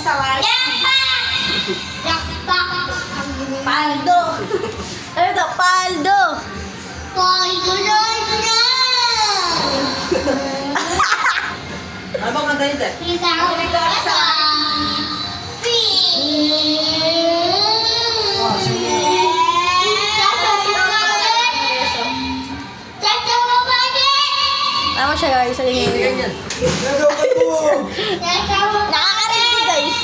sa live. Jackpot! Paldo. Ano to? Paldo. Paldo na yan! Ano bang kanta yun, Ted? Kita ko sa Tama siya guys, sa lingin Yan yan. Nakakarindi guys.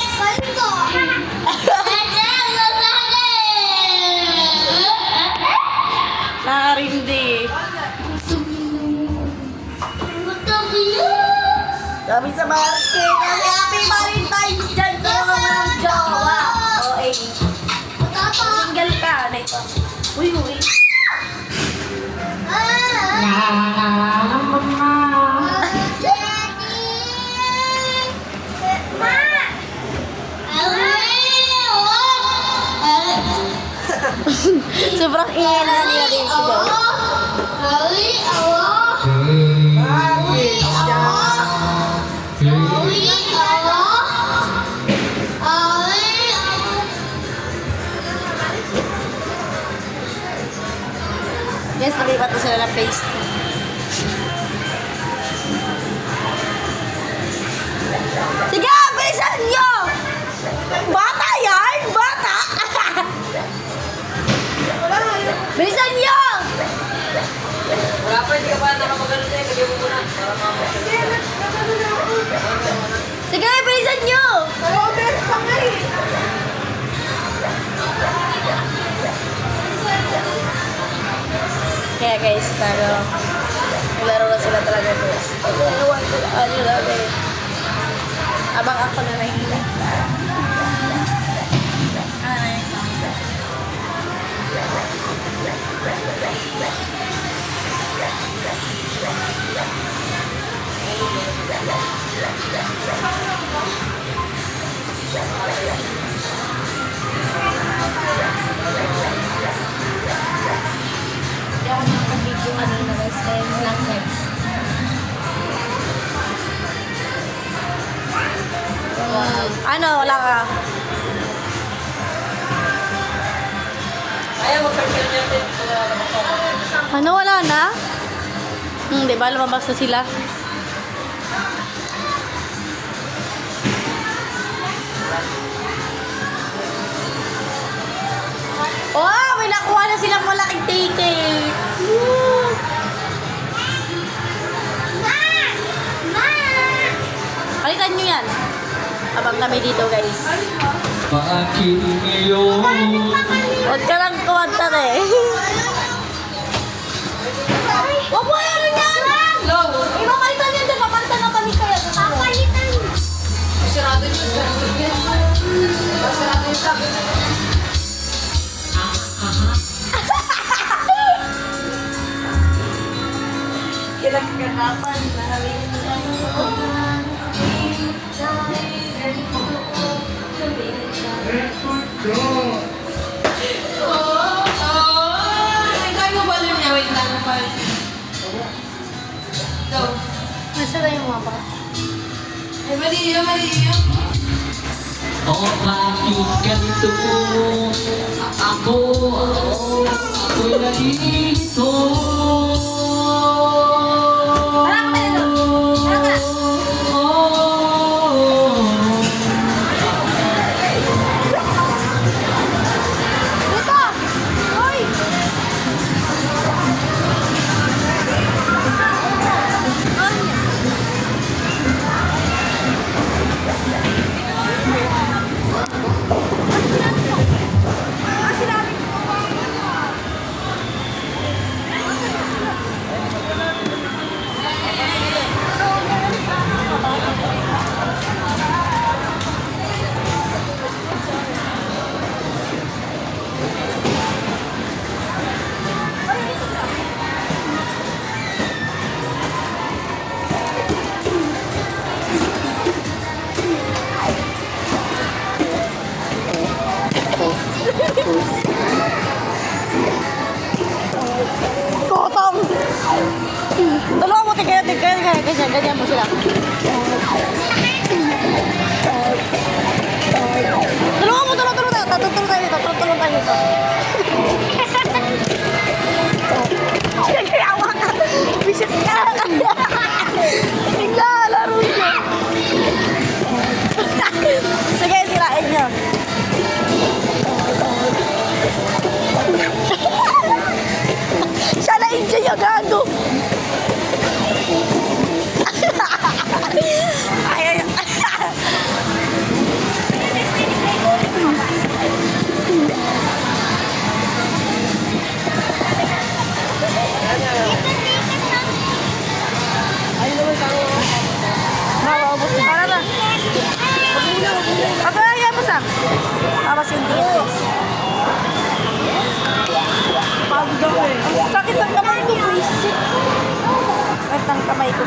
Nakakarindi. Sabi sa market, happy Valentine's dyan sa mga mga jowa. O eh, single ka. Uy, uy. Sobrang ingay na nila dito guys. Yes, nakipat na sila ng paste. Sige, bilisan nyo! Bata yan! Bata! Bilisan nyo! Wala pa, hindi ka pa nakapagano tayo. Kaya mo muna. Para Sige, bilisan nyo! Kaya guys, naglaro na sila talaga guys. Pag-iwan sila, ano namin. Abang ako na nahihinig. Hindi ako nakapag-video kanina guys, kaya lang guys. Ano, wala ka? ayaw mo pag-share niya, Ted. Ano, wala na? Di ba? Lumabas na sila. Oh, may nakuha na silang malaking ticket. Woo! Palitan nyo yan. Abang kami dito, guys. Paakin ngayon. Huwag ka lang kumanta eh. Huwag mo yan yan! Hello? Ipapalitan yan din. Papalitan na kami kaya. Papalitan. Sarado niyo. Sarado niyo sa akin. Kinagkanapan namin ngayon. Kaya mo ba niya? Wait lang. Go. Nasa na yung mapa? Ay, mali yun. O bakit ganito? Ako'y nalito. Tara ka tayo doon. Tara ka. Dito! Hoy! Gutom! Tulungan mo, ganyan mo sila.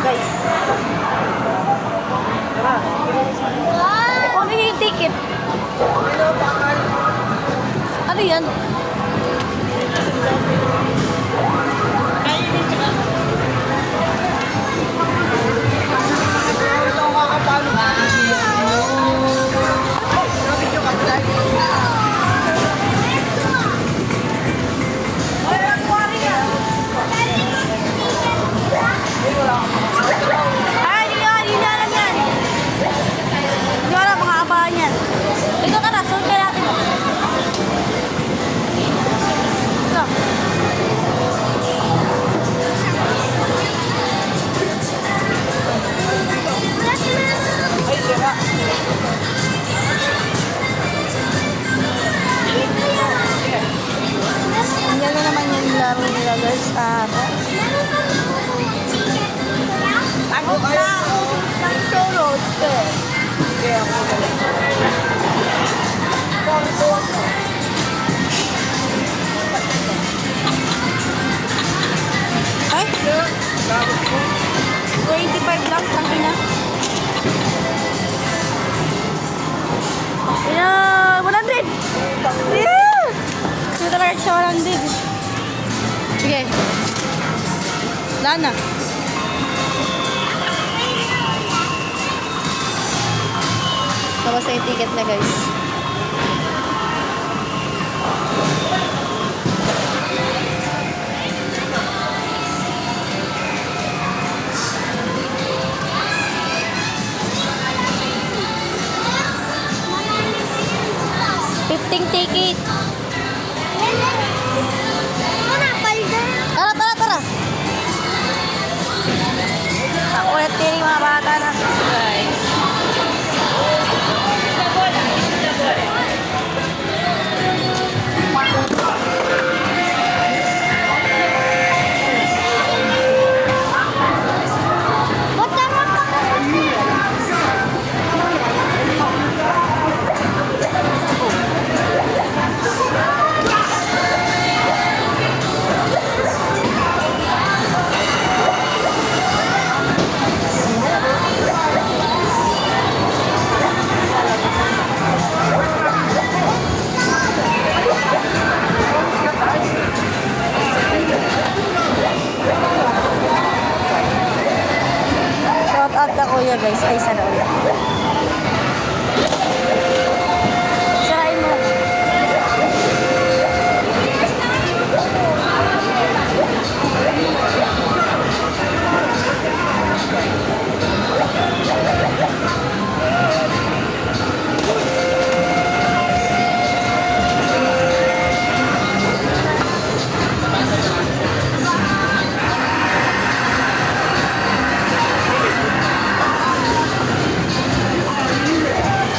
guys. Tara. Oh, may ticket. Ano yan? Ay, yun na lang yan. Hindi wala mga abangan yan. Ito ka na, suot ka natin. Ito. Ay, sira. Yan na naman yung laro nila guys. Ako na ako ng solo. Kaya ako ay? 25 lang, tangina. Yeah, 100! Yeah! Dito lang siya 100. Sige. Wala na. Tapos na yung ticket na guys. Ticket. Tara. Ako ulit tinig mga bata na. Guys. Kuya guys, ay sana ulit. Sarain mo.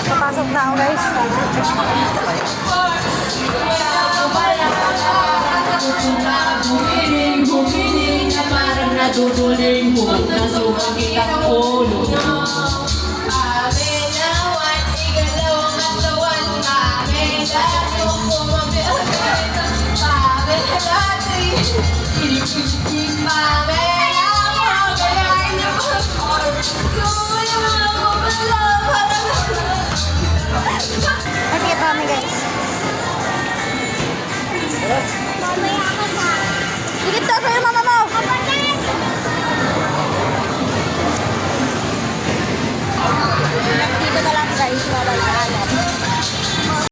Papasok na ako guys. Humiling na parang naduduling, huwag na sumangit ang ulo.